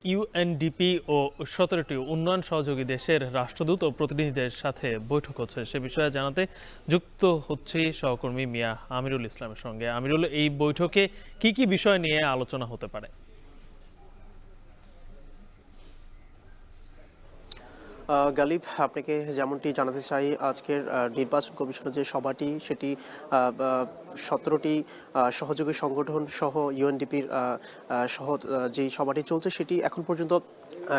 UNDP ও ১৭টি উন্নয়ন সহযোগী দেশের রাষ্ট্রদূত ও প্রতিনিধিদের সাথে বৈঠক হচ্ছে। সে বিষয়ে জানাতে যুক্ত হচ্ছি সহকর্মী মিয়া আমিরুল ইসলামের সঙ্গে। আমিরুল, এই বৈঠকে কি কি বিষয় নিয়ে আলোচনা হতে পারে? গালিব, আপনাকে যেমনটি জানাতে চাই, আজকের নির্বাচন কমিশনের যে সভাটি সেটি ১৭টি সহযোগী সংগঠন সহ ইউএনডিপির সহ যেই সভাটি চলছে সেটি এখন পর্যন্ত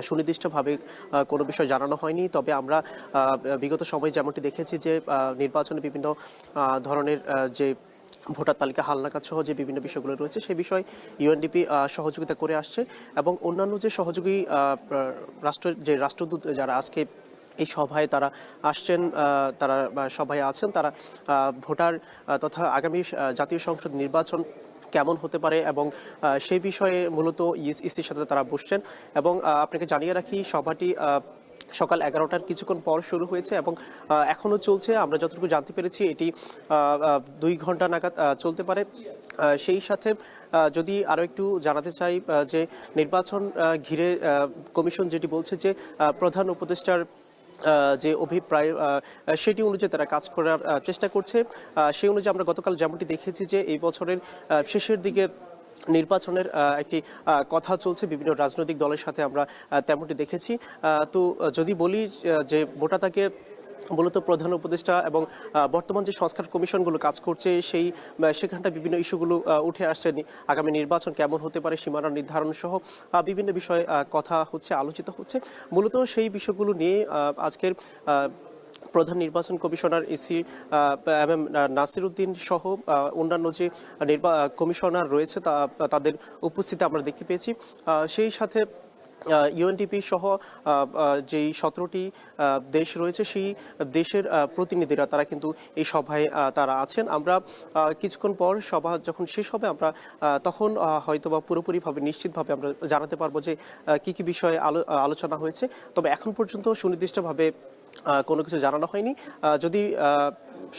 সুনির্দিষ্টভাবে কোনো বিষয় জানানো হয়নি। তবে আমরা বিগত সময়ে যেমনটি দেখেছি যে নির্বাচনে বিভিন্ন ধরনের যে ভোটার তালিকা হালনাগাদ সহ যে বিভিন্ন বিষয়গুলো রয়েছে সেই বিষয়ে ইউএনডিপি সহযোগিতা করে আসছে এবং অন্যান্য যে সহযোগী রাষ্ট্রের যে রাষ্ট্রদূত যারা আজকে এই সভায় তারা আসছেন, তারা সভায় আছেন, তারা ভোটার তথা আগামী জাতীয় সংসদ নির্বাচন কেমন হতে পারে এবং সেই বিষয়ে মূলত ইসির সাথে তারা বসছেন। এবং আপনাকে জানিয়ে রাখি, সভাটি সকাল 11টার কিছুক্ষণ পর শুরু হয়েছে এবং এখনও চলছে। আমরা যতটুকু জানতে পেরেছি এটি 2 ঘন্টা নাগাদ চলতে পারে। সেই সাথে যদি আরও একটু জানাতে চাই যে নির্বাচন ঘিরে কমিশন যেটি বলছে যে প্রধান উপদেষ্টার যে অভিপ্রায় সেটি অনুযায়ী তারা কাজ করার চেষ্টা করছে। সেই অনুযায়ী আমরা গতকাল যেমনটি দেখেছি যে এই বছরের শেষের দিকে নির্বাচনের একটি কথা চলছে বিভিন্ন রাজনৈতিক দলের সাথে, আমরা তেমনটি দেখেছি। তো যদি বলি যে ভোটারকে মূলত প্রধান উপদেষ্টা এবং বর্তমান যে সংস্কার কমিশনগুলো কাজ করছে সেখানটা বিভিন্ন ইস্যুগুলো উঠে আসছে। আগামী নির্বাচন কেমন হতে পারে, সীমানা নির্ধারণ সহ বিভিন্ন বিষয়ে কথা হচ্ছে, আলোচিত হচ্ছে। মূলত সেই বিষয়গুলো নিয়ে আজকের প্রধান নির্বাচন কমিশনার ইসি এম নাসির উদ্দিন সহ অন্যান্য যে কমিশনার রয়েছে তাদের উপস্থিতি আমরা দেখতে পেয়েছি। সেই সাথে ইউএনডিপি সহ যেই 17টি দেশ রয়েছে সেই দেশের প্রতিনিধিরা তারা কিন্তু এই সভায় তারা আছেন। আমরা কিছুক্ষণ পর সভা যখন শেষ হবে আমরা তখন হয়তোবা পুরোপুরিভাবে নিশ্চিতভাবে আমরা জানাতে পারবো যে কি কি বিষয়ে আলোচনা হয়েছে। তবে এখন পর্যন্ত সুনির্দিষ্টভাবে কোনো কিছু জানানো হয়নি। যদি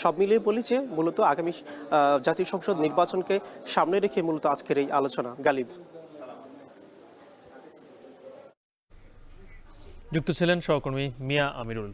সব মিলিয়ে বলি যে মূলত আগামী জাতীয় সংসদ নির্বাচনকে সামনে রেখে মূলত আজকের এই আলোচনা। গালিব। যুক্ত ছিলেন সহকর্মী মিয়া আমিরুল।